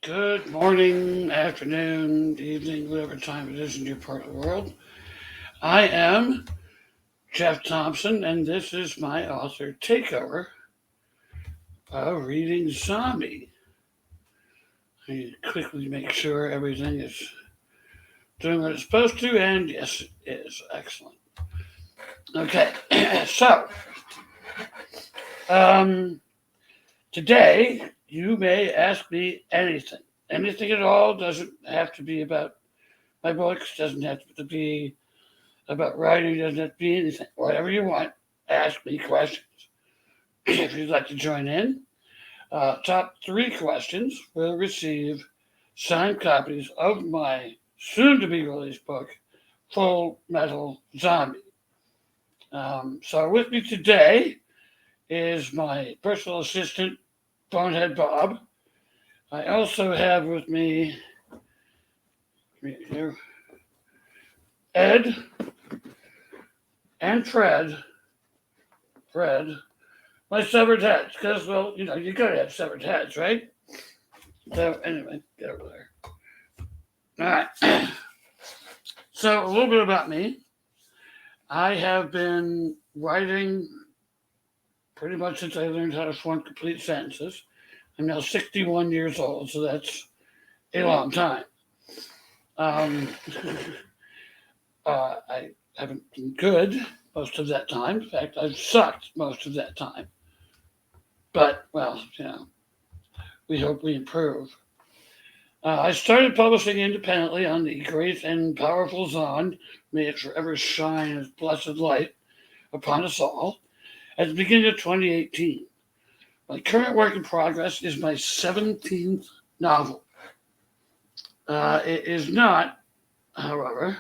Good morning, afternoon, evening, whatever time it is in your part of the world. I am Jeff Thompson, and this is my author takeover of Reading Zombie. I need to quickly make sure everything is doing what it's supposed to, and yes, it is. Excellent. Okay, so um, today you may ask me anything. Anything at all. Doesn't have to be about my books, doesn't have to be about writing, doesn't have to be anything. Whatever you want, ask me questions. If you'd like to join in, top three questions will receive signed copies of my soon to be released book, Full Metal Zombie. So, with me today is my personal assistant, Bonehead Bob. I also have with me here, Ed and Fred, my severed heads, because, well, you gotta have severed heads, right? So, anyway, get over there. All right. So, a little bit about me. I have been writing pretty much since I learned how to form complete sentences. I'm now 61 years old, so that's a long time. Um, I haven't been good most of that time. In fact, I've sucked most of that time. But, well, we hope we improve. I started publishing independently on the great and powerful Zond, may it forever shine as blessed light upon us all, at the beginning of 2018. My current work in progress is my 17th novel. It is not, however,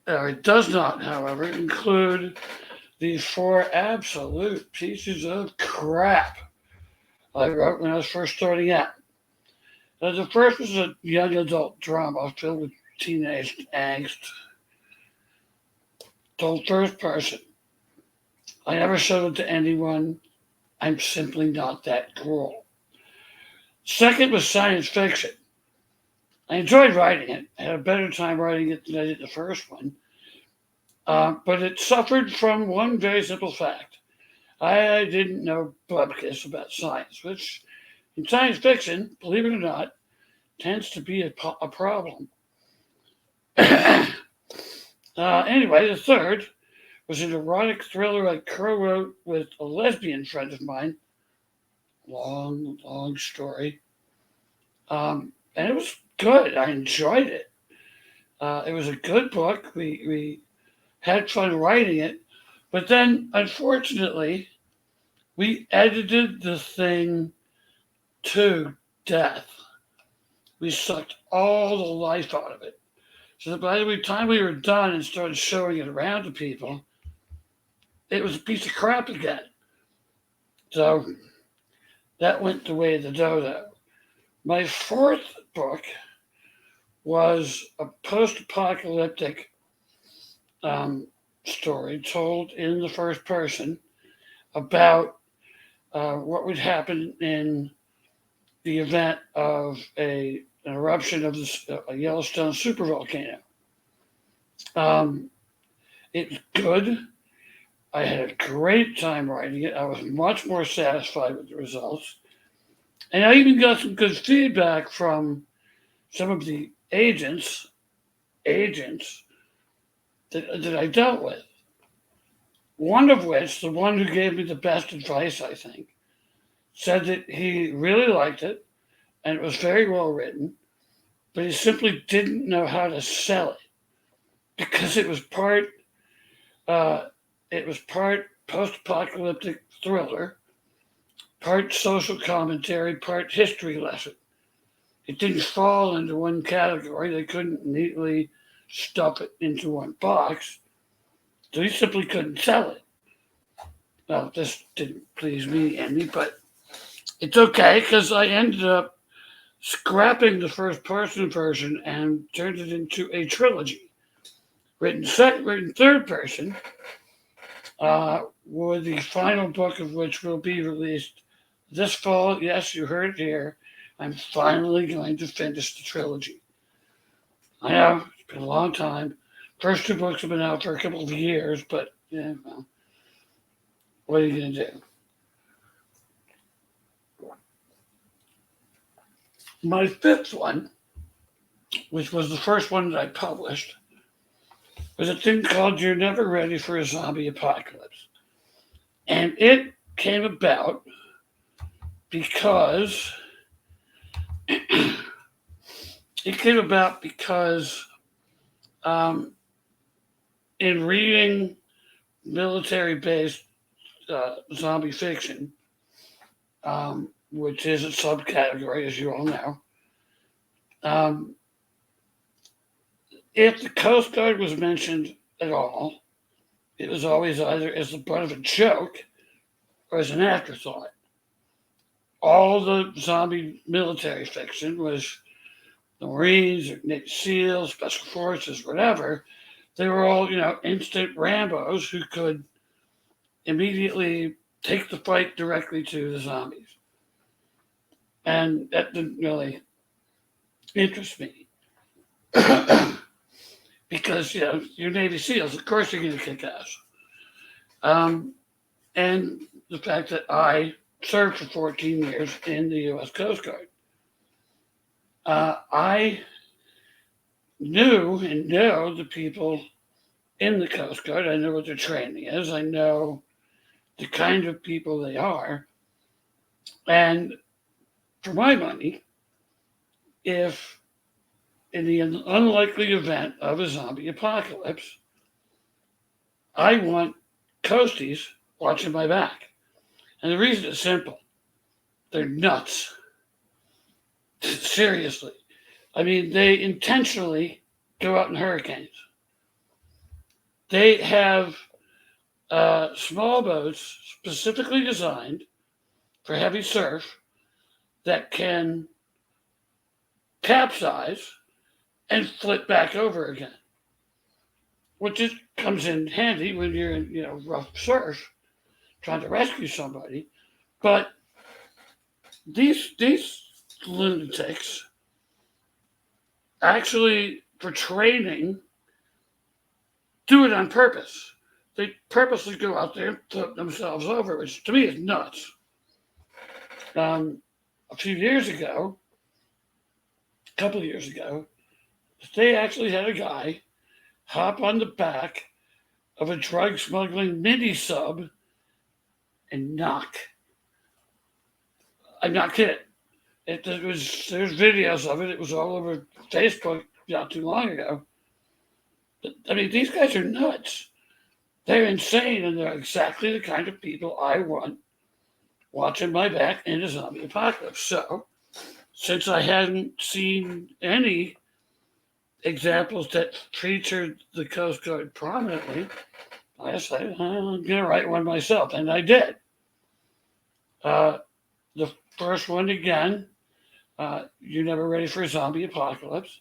or it does not, however, include the four absolute pieces of crap I wrote when I was first starting out. The first was a young adult drama filled with teenage angst, told first person. I never showed it to anyone. I'm simply not that cruel. Second was science fiction. I enjoyed writing it. I had a better time writing it than I did the first one. But it suffered from one very simple fact. I didn't know bupkis about science, which in science fiction, believe it or not, tends to be a problem. Anyway, the third was an erotic thriller I co-wrote with a lesbian friend of mine. Long, long story. And it was good. I enjoyed it. It was a good book. We had fun writing it. But then, unfortunately, we edited the thing to death. We sucked all the life out of it. So that by the time we were done and started showing it around to people, it was a piece of crap again. So that went the way of the dodo. My fourth book was a post-apocalyptic story told in the first person about what would happen in the event of an eruption of a Yellowstone supervolcano. It's good. I had a great time writing it. I was much more satisfied with the results. And I even got some good feedback from some of the agents that I dealt with. One of which, the one who gave me the best advice, I think, said that he really liked it and it was very well written, but he simply didn't know how to sell it because uh, it was part post-apocalyptic thriller, part social commentary, part history lesson. It didn't fall into one category. They couldn't neatly stuff it into one box, so he simply couldn't sell it. Well, this didn't please me any, but it's okay because I ended up scrapping the first person version and turned it into a trilogy. Written third person, with the final book of which will be released this fall. Yes, you heard it here. I'm finally going to finish the trilogy. I know it's been a long time. First two books have been out for a couple of years, but yeah, well, what are you going to do? My fifth one, which was the first one that I published, was a thing called You're Never Ready for a Zombie Apocalypse. And it came about because um, in reading military-based zombie fiction, which is a subcategory, as you all know, um, if the Coast Guard was mentioned at all, it was always either as the butt of a joke or as an afterthought. All the zombie military fiction was the Marines or Navy SEALs, Special Forces, whatever. They were all, instant Rambos who could immediately take the fight directly to the zombies. And that didn't really interest me. Because, you're Navy SEALs, of course you're going to kick ass. And the fact that I served for 14 years in the U.S. Coast Guard. I knew and know the people in the Coast Guard. I know what their training is. I know the kind of people they are. And for my money, if in the unlikely event of a zombie apocalypse, I want coasties watching my back. And the reason is simple. They're nuts. Seriously. I mean, they intentionally go out in hurricanes. They have small boats specifically designed for heavy surf that can capsize and flip back over again, which just comes in handy when you're in rough surf trying to rescue somebody. But these lunatics actually, for training, do it on purpose. They purposely go out there and flip themselves over, which to me is nuts. A few years ago, a couple of years ago, they actually had a guy hop on the back of a drug smuggling mini sub and knock. I'm not kidding. There's videos of it. It was all over Facebook not too long ago. But, I mean, these guys are nuts. They're insane, and they're exactly the kind of people I want watching my back in a zombie apocalypse. So, since I hadn't seen any examples that featured the Coast Guard prominently, I decided I'm going to write one myself, and I did. The first one, again, You're Never Ready for a Zombie Apocalypse,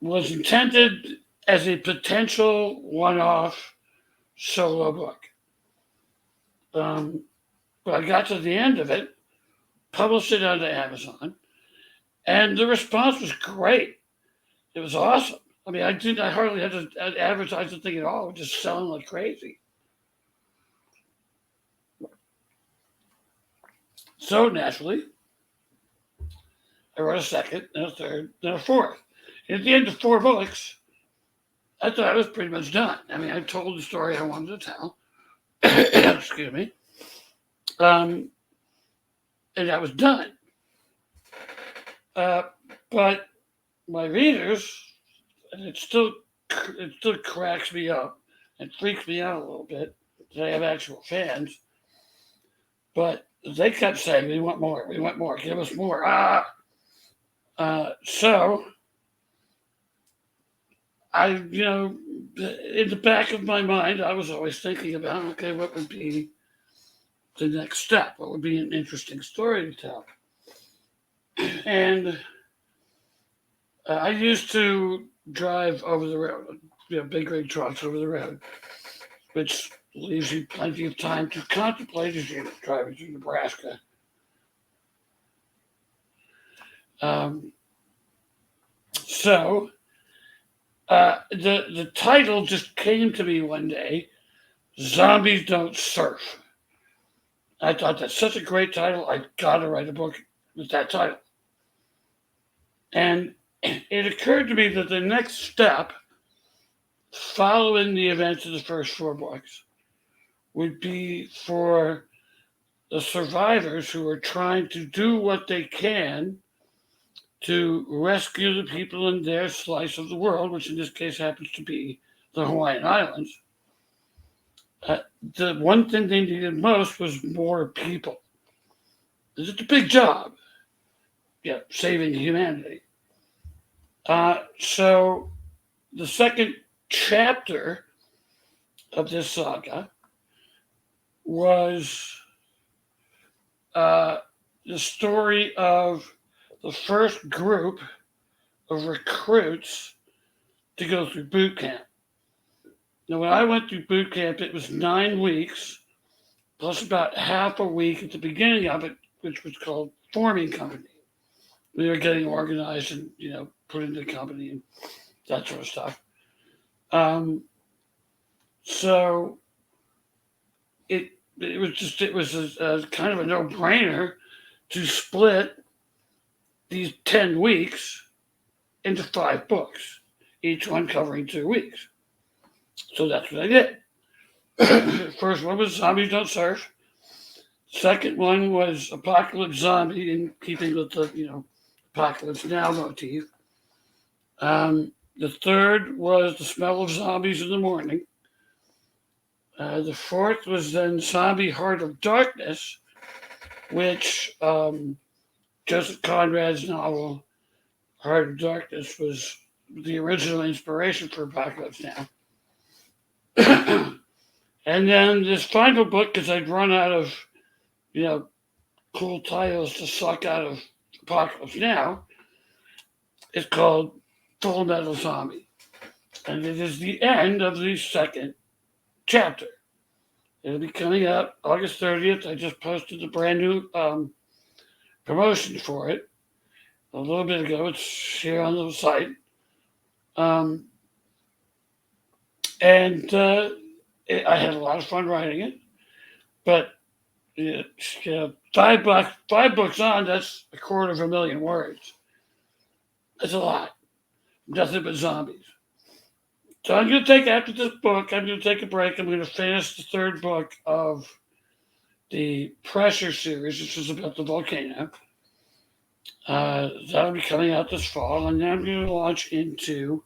was intended as a potential one-off solo book. But I got to the end of it, published it onto Amazon, and the response was great. It was awesome. I mean, I hardly had to advertise the thing at all. It was just selling like crazy. So naturally, I wrote a second, then a third, then a fourth. And at the end of 4 books, I thought I was pretty much done. I mean, I told the story I wanted to tell. Excuse me. And I was done. But my readers, and it still cracks me up and freaks me out a little bit that I have actual fans. But they kept saying, we want more, give us more. So I, in the back of my mind, I was always thinking about, okay, what would be the next step? What would be an interesting story to tell? And I used to drive over the road, big rig trucks over the road, which leaves you plenty of time to contemplate as you're driving through Nebraska. Um, so the title just came to me one day. Zombies Don't Surf. I thought that's such a great title. I gotta write a book with that title. And it occurred to me that the next step, following the events of the first four books, would be for the survivors who are trying to do what they can to rescue the people in their slice of the world, which in this case happens to be the Hawaiian Islands. The one thing they needed most was more people. It's a big job, yeah, saving humanity. So the second chapter of this saga was uh, the story of the first group of recruits to go through boot camp. Now, when I went through boot camp, it was 9 weeks, plus about half a week at the beginning of it, which was called forming company. We were getting organized and, put into the company and that sort of stuff. So it was a kind of a no-brainer to split these 10 weeks into 5 books, each one covering 2 weeks. So that's what I did. First one was Zombies Don't Surf. Second one was Apocalypse Zombie, in keeping with the Apocalypse Now motif. The third was The Smell of Zombies in the Morning. The fourth was then Zombie Heart of Darkness, which Joseph Conrad's novel Heart of Darkness was the original inspiration for Apocalypse Now. And then this final book, because I'd run out of, cool titles to suck out of Apocalypse Now, is called Full Metal Zombie. And it is the end of the second chapter. It'll be coming out August 30th. I just posted the brand new promotion for it a little bit ago. It's here on the site. And I had a lot of fun writing it. But 5 books on, that's 250,000 words. That's a lot. Nothing but zombies. So I'm going to take, after this book, I'm going to take a break. I'm going to finish the third book of the Pressure series, which is about the volcano. That'll be coming out this fall. And then I'm going to launch into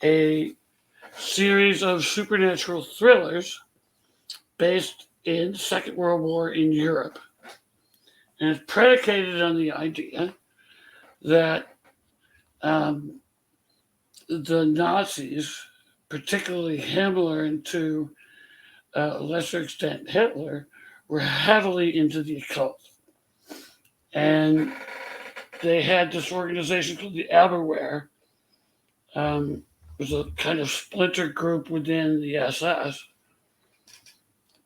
a series of supernatural thrillers based in the Second World War in Europe. And it's predicated on the idea that the Nazis, particularly Himmler and to a lesser extent Hitler, were heavily into the occult. And they had this organization called the Abwehr. It was a kind of splinter group within the SS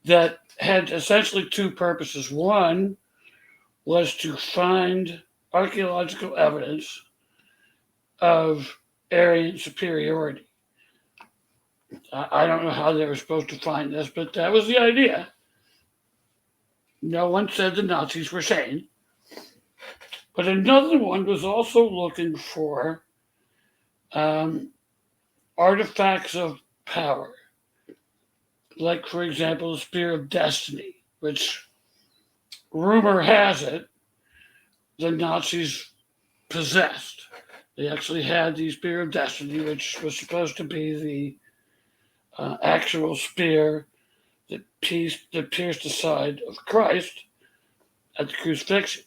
that had essentially two purposes. One was to find archaeological evidence of Aryan superiority. I don't know how they were supposed to find this, but that was the idea. No one said the Nazis were sane. But another one was also looking for artifacts of power. Like, for example, the Spear of Destiny, which rumor has it the Nazis possessed. They actually had the Spear of Destiny, which was supposed to be the actual spear that pierced the side of Christ at the crucifixion.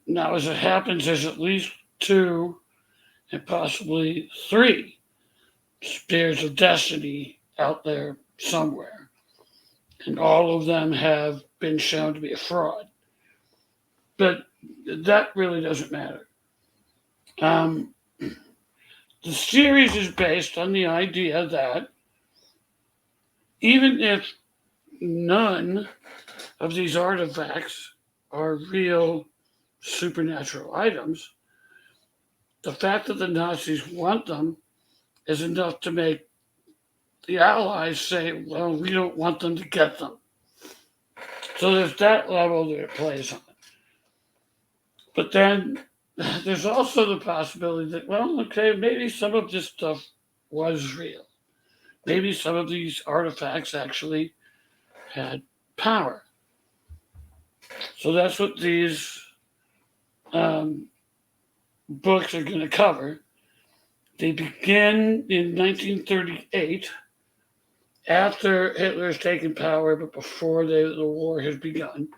Now, as it happens, there's at least 2 and possibly 3 spears of destiny out there somewhere. And all of them have been shown to be a fraud. But that really doesn't matter. The series is based on the idea that even if none of these artifacts are real supernatural items, the fact that the Nazis want them is enough to make the Allies say, well, we don't want them to get them. So there's that level that it plays on. But then there's also the possibility that, well, okay, maybe some of this stuff was real. Maybe some of these artifacts actually had power. So that's what these books are going to cover. They begin in 1938, after Hitler has taken power, but before the war has begun.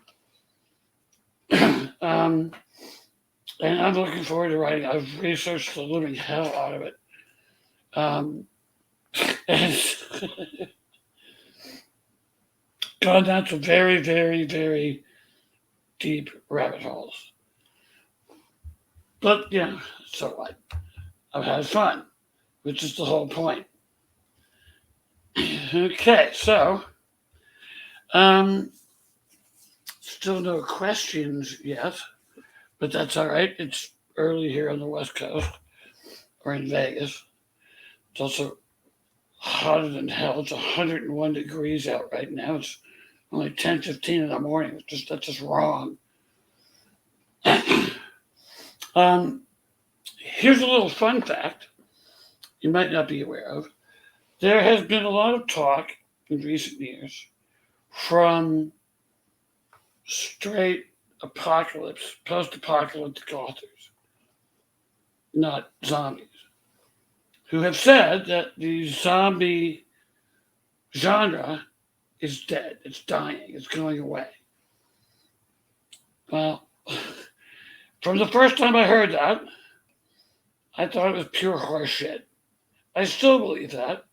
And I'm looking forward to writing. I've researched the living hell out of it. And gone down to very, very, very deep rabbit holes. But, yeah, so what? I've had fun, which is the whole point. Okay, so, still no questions yet, but that's all right. It's early here on the West Coast, or in Vegas. It's also hotter than hell. It's 101 degrees out right now. It's only 10:15 in the morning. That's just wrong. Here's a little fun fact you might not be aware of. There has been a lot of talk in recent years from straight apocalypse, post-apocalyptic authors, not zombies, who have said that the zombie genre is dead. It's dying. It's going away. Well, from the first time I heard that, I thought it was pure horseshit. I still believe that.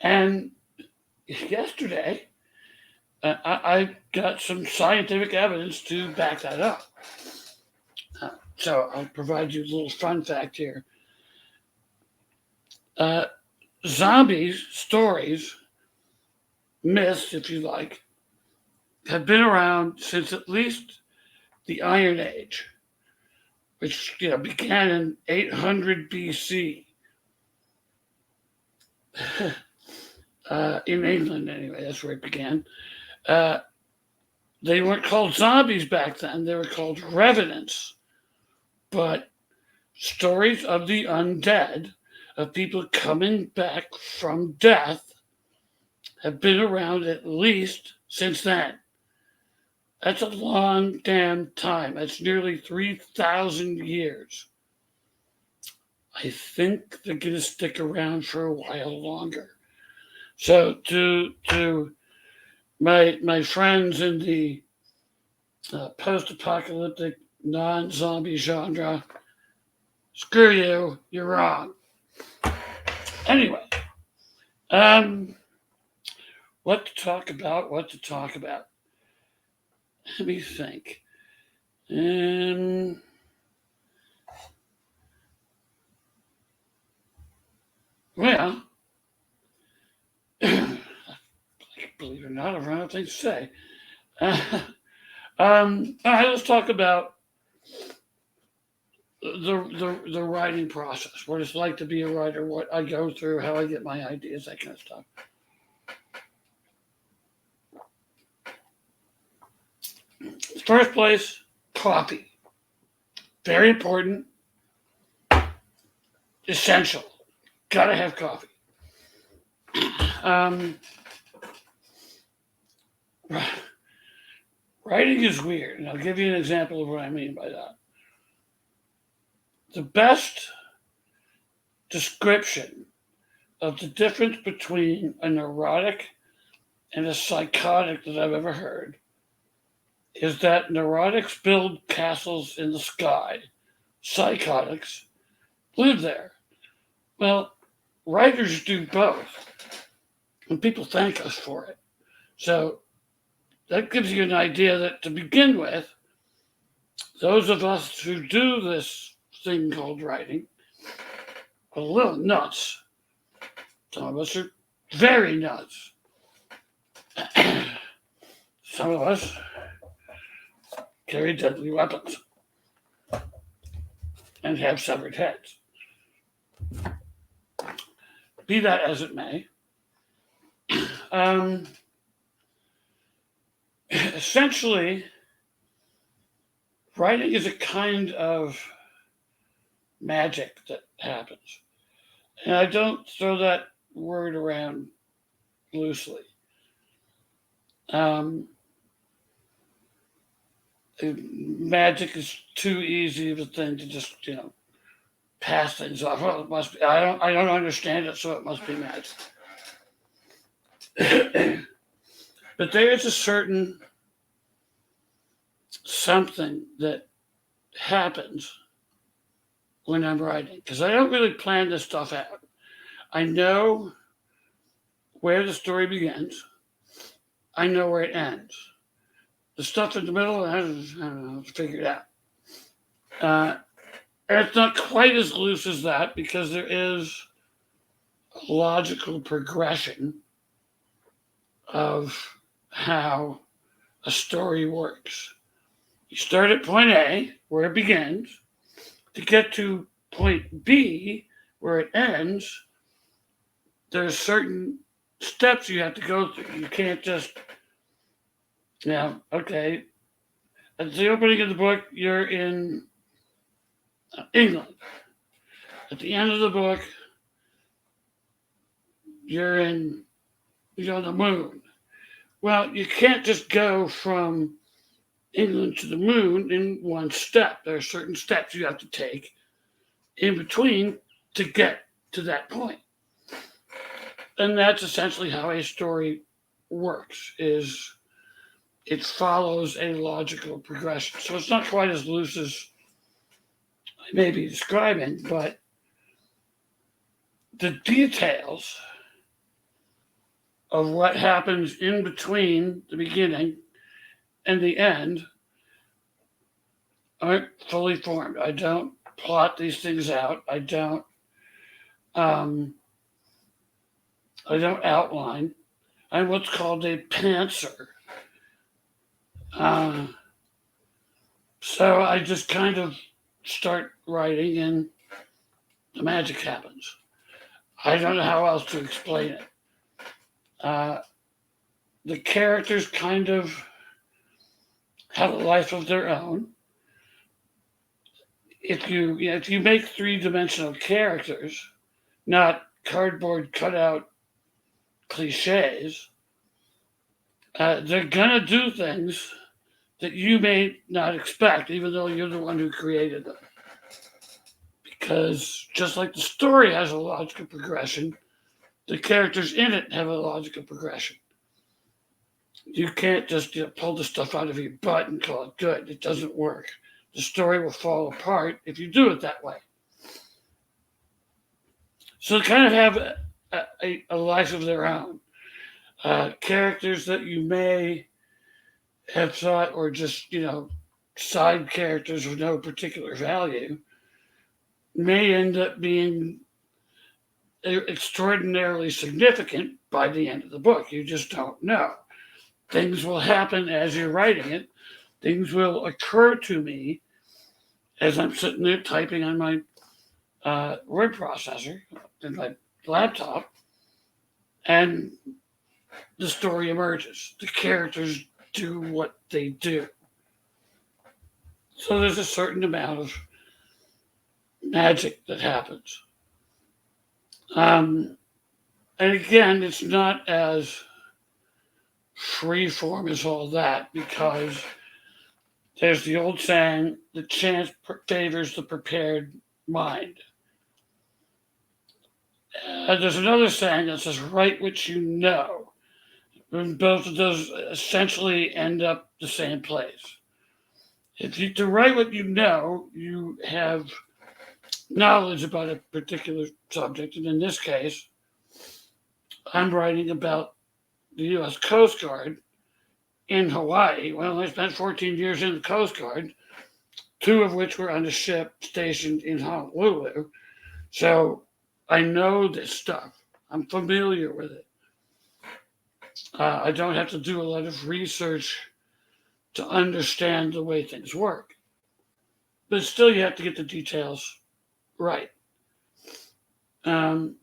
And yesterday, I got some scientific evidence to back that up. So I'll provide you a little fun fact here. Zombies, stories, myths, if you like, have been around since at least the Iron Age, which began in 800 BC. In England, anyway, that's where it began. They weren't called zombies back then, they were called revenants. But stories of the undead, of people coming back from death, have been around at least since then. That's a long damn time. That's nearly 3,000 years. I think they're going to stick around for a while longer. So to my friends in the post-apocalyptic non-zombie genre, screw you, you're wrong. Anyway, what to talk about? Let me think. Well, believe it or not, I've run out of things to say. All right, let's talk about the writing process, what it's like to be a writer, what I go through, how I get my ideas, that kind of stuff. First place, coffee. Very important. Essential. Gotta have coffee. Writing is weird, and I'll give you an example of what I mean by that. The best description of the difference between a neurotic and a psychotic that I've ever heard is that neurotics build castles in the sky, psychotics live there. Well, writers do both, and people thank us for it. So that gives you an idea that to begin with, those of us who do this thing called writing are a little nuts. Some of us are very nuts. Some of us carry deadly weapons. and have severed heads. Be that as it may, um, essentially, writing is a kind of magic that happens. And I don't throw that word around loosely. Um, Magic is too easy of a thing to just, pass things off. Well, it must be. I don't understand it, so it must be magic. But there is a certain something that happens when I'm writing because I don't really plan this stuff out. I know where the story begins. I know where it ends. The stuff in the middle, I don't know, figure it out. And it's not quite as loose as that because there is a logical progression of how a story works. You start at point A, where it begins, to get to point B, where it ends. There's certain steps you have to go through. You can't just, okay. At the opening of the book, you're in England. At the end of the book, you're on the moon. Well, you can't just go from England to the moon in one step. There are certain steps you have to take in between to get to that point. And that's essentially how a story works, is it follows a logical progression. So it's not quite as loose as I may be describing, but the details of what happens in between the beginning and the end aren't fully formed. I don't plot these things out. I don't outline. I'm what's called a pantser. So I just kind of start writing and the magic happens. I don't know how else to explain it. The characters kind of have a life of their own. If you make three-dimensional characters, not cardboard cutout cliches, they're gonna do things that you may not expect, even though you're the one who created them. Because just like the story has a logical progression, the characters in it have a logical progression. You can't just pull the stuff out of your butt and call it good. It doesn't work. The story will fall apart if you do it that way. So they kind of have a life of their own. Characters that you may have thought or just, side characters with no particular value may end up being extraordinarily significant by the end of the book. You just don't know. Things will happen as you're writing it. Things will occur to me as I'm sitting there typing on my word processor in my laptop, and the story emerges. The characters do what they do. So there's a certain amount of magic that happens. And again, it's not as free form as all that because there's the old saying, the chance favors the prepared mind. There's another saying that says, write what you know. And both of those essentially end up the same place. To write what you know, you have knowledge about a particular subject. And in this case, I'm writing about the U.S. Coast Guard in Hawaii. Well, I spent 14 years in the Coast Guard, 2 of which were on a ship stationed in Honolulu. So I know this stuff. I'm familiar with it. I don't have to do a lot of research to understand the way things work. but still you have to get the details right. Um,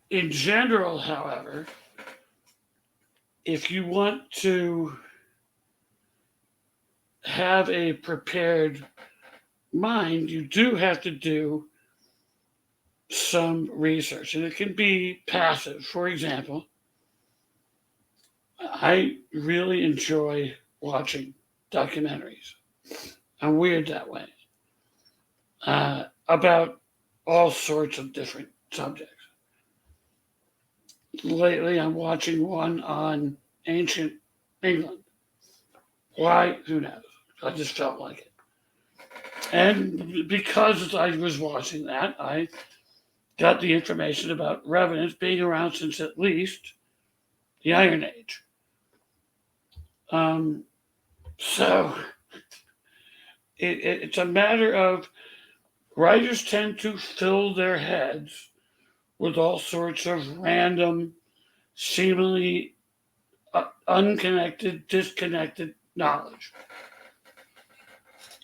in general, however, if you want to have a prepared mind, you do have to do some research, and it can be passive. For example, I really enjoy watching documentaries. I'm weird that way, about all sorts of different subjects. Lately, I'm watching one on ancient England. Why? Who knows? I just felt like it. And because I was watching that, I got the information about revenants being around since at least the Iron Age. Um, so it's a matter of writers tend to fill their heads with all sorts of random, seemingly unconnected, disconnected knowledge.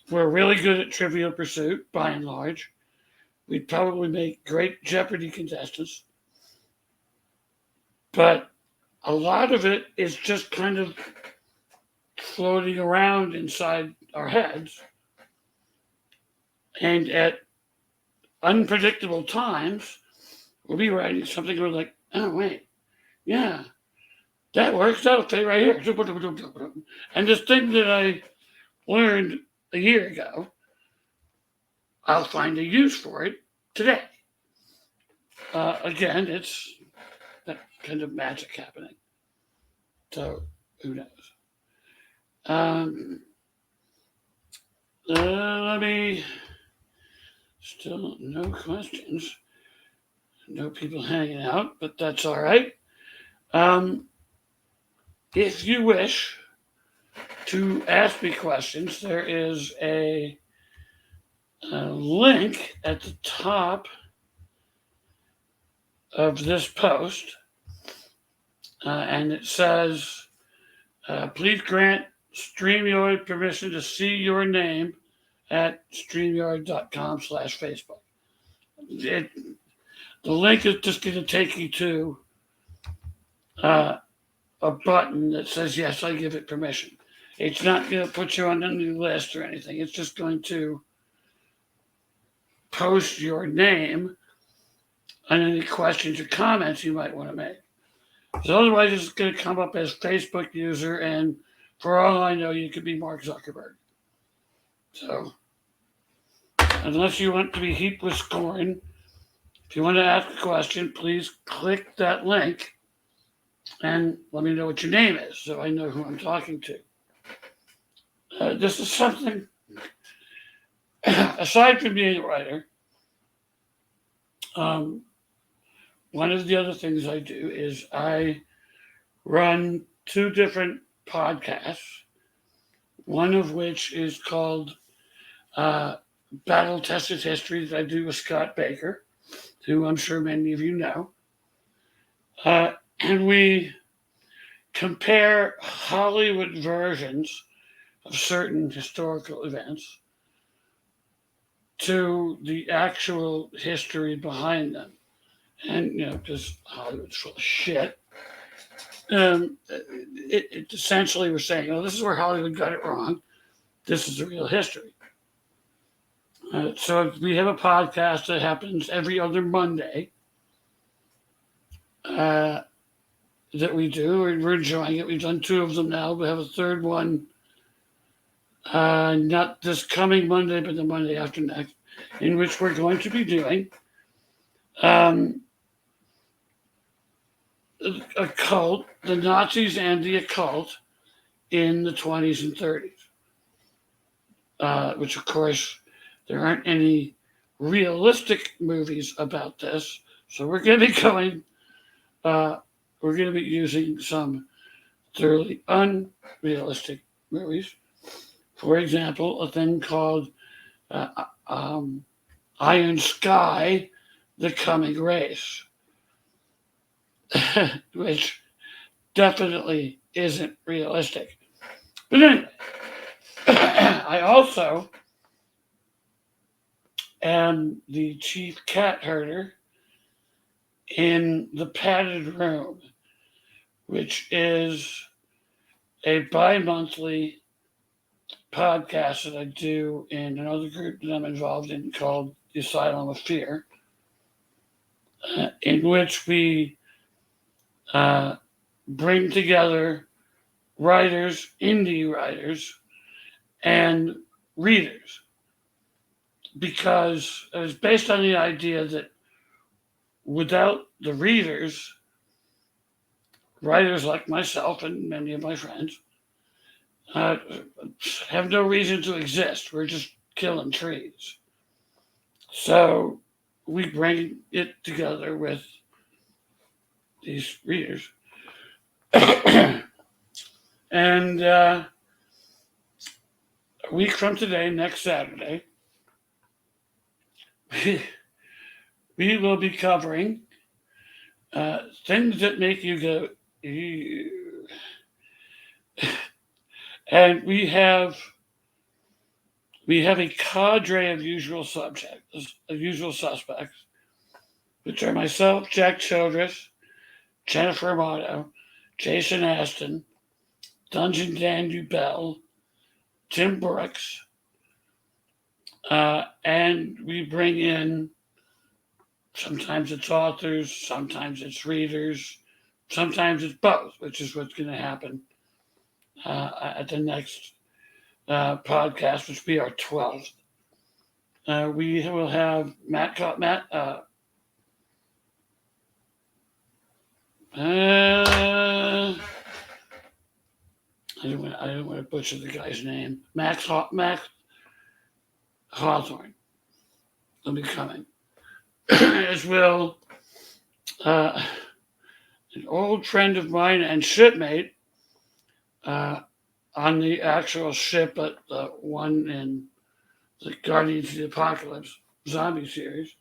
We're really good at Trivial Pursuit, by and large. We'd probably make great Jeopardy contestants. But a lot of it is just kind of floating around inside our heads. And at unpredictable times, we'll be writing something we're like, oh, wait, yeah, that works. That'll fit right here. And this thing that I learned a year ago, I'll find a use for it today. Again, it's that kind of magic happening. So who knows? Let me. Still no questions. No people hanging out, but that's all right. If you wish to ask me questions, there is a link at the top of this post, and it says, please grant StreamYard permission to see your name at streamyard.com/Facebook. The link is just going to take you to a button that says, yes, I give it permission. It's not going to put you on any list or anything. It's just going to post your name and any questions or comments you might want to make. So otherwise, it's going to come up as Facebook user, and for all I know, you could be Mark Zuckerberg. So unless you want to be heaped with scorn, if you want to ask a question, please click that link and let me know what your name is so I know who I'm talking to. This is something, aside from being a writer, one of the other things I do is I run 2 different podcasts, one of which is called Battle Tested History that I do with Scott Baker, who I'm sure many of you know. And we compare Hollywood versions of certain historical events to the actual history behind them. And, because Hollywood's full of shit, it essentially we're saying, this is where Hollywood got it wrong. This is the real history. So we have a podcast that happens every other Monday that we do. We're enjoying it. We've done 2 of them now. We have a third one, not this coming Monday, but the Monday after next, in which we're going to be doing occult, the Nazis and the occult in the 20s and 30s, which of course there aren't any realistic movies about this. So we're going to be we're going to be using some thoroughly unrealistic movies. For example, a thing called Iron Sky, The Coming Race, which definitely isn't realistic. But anyway, I also am the chief cat herder in the Padded Room, which is a bi-monthly podcast that I do in another group that I'm involved in called the Asylum of Fear, in which we bring together writers, indie writers, and readers, because it was based on the idea that without the readers, writers like myself and many of my friends uh, have no reason to exist. We're just killing trees. So we bring it together with these readers. And a week from today, next Saturday, we will be covering things that make you go, ew. And we have a cadre of usual suspects, which are myself, Jack Childress, Jennifer Amato, Jason Aston, Dungeon Dan Bell, Tim Brooks, and we bring in sometimes it's authors, sometimes it's readers, sometimes it's both, which is what's going to happen at the next podcast, which will be our 12th. We will have Matt. I don't want to butcher the guy's name. Max Hawthorne will be coming, as will an old friend of mine and shipmate on the actual ship at the one in the Guardians of the Apocalypse zombie series.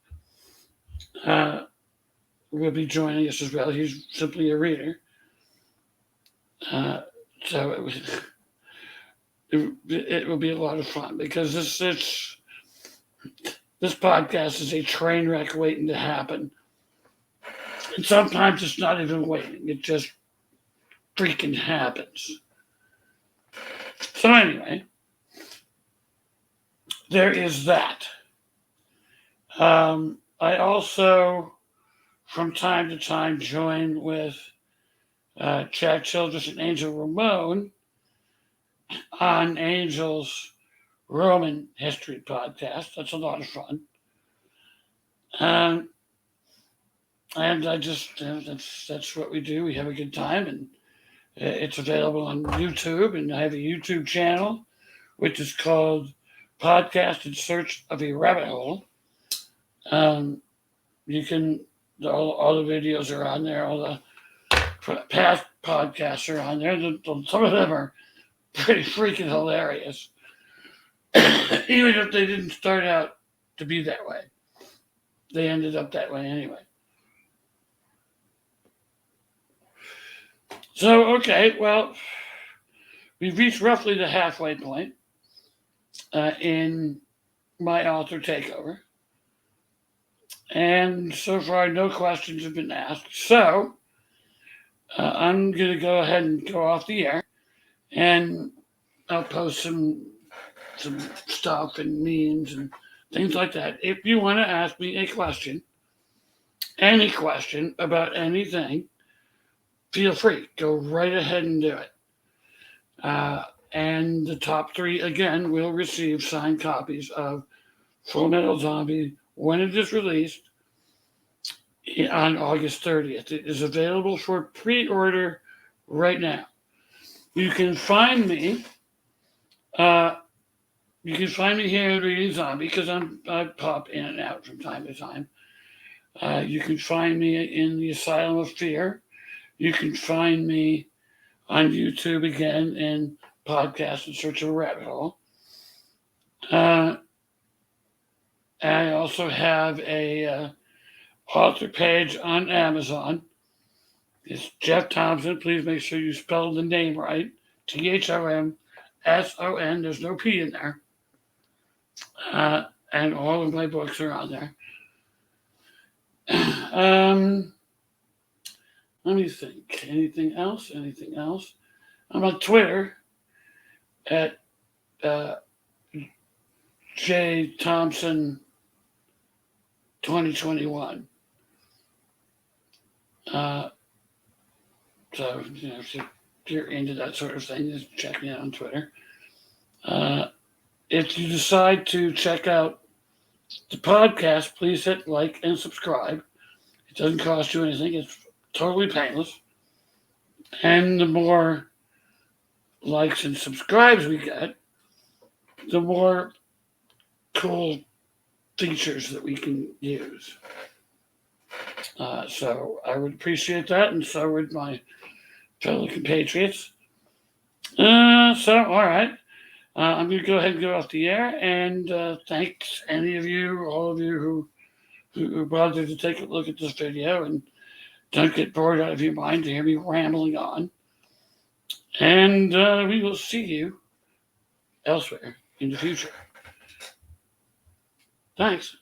Will be joining us as well. He's simply a reader. So it will be a lot of fun because this podcast is a train wreck waiting to happen. And sometimes it's not even waiting. It just freaking happens. So anyway, there is that. I also, from time to time, join with Jack Childress and Angel Ramon on Angel's Roman History podcast. That's a lot of fun. And I just, that's what we do. We have a good time, and it's available on YouTube, and I have a YouTube channel, which is called Podcast in Search of a Rabbit Hole. You can, all the videos are on there, all the past podcasts are on there. Some of them are pretty freaking hilarious, even if they didn't start out to be that way. They ended up that way anyway. So, okay, well, we've reached roughly the halfway point in my author takeover. And so far, no questions have been asked. So, I'm going to go ahead and go off the air, and I'll post some stuff and memes and things like that. If you want to ask me a question, any question about anything, feel free. Go right ahead and do it. And the top 3, again, will receive signed copies of Full Metal Zombie when it is released on August 30th. It is available for pre-order right now. You can find me. You can find me here at Reading Zombie because I pop in and out from time to time. You can find me in the Asylum of Fear. You can find me on YouTube again in Podcast in Search of a Rabbit Hole. I also have a author page on Amazon. It's Jeff Thompson. Please make sure you spell the name right. THOMPSON. SON. There's no P in there. And all of my books are on there. um, Let me think. Anything else? Anything else? I'm on Twitter at uh, J Thompson 2021. Uh, so, if you're into that sort of thing, just check me out on Twitter. If you decide to check out the podcast, please hit like and subscribe. It doesn't cost you anything. It's totally painless. And the more likes and subscribes we get, the more cool features that we can use. So I would appreciate that, and so would my fellow compatriots. All right. I'm going to go ahead and go off the air, and thanks any of you, all of you who bothered to take a look at this video, and don't get bored out of your mind to hear me rambling on. And we will see you elsewhere in the future. Thanks.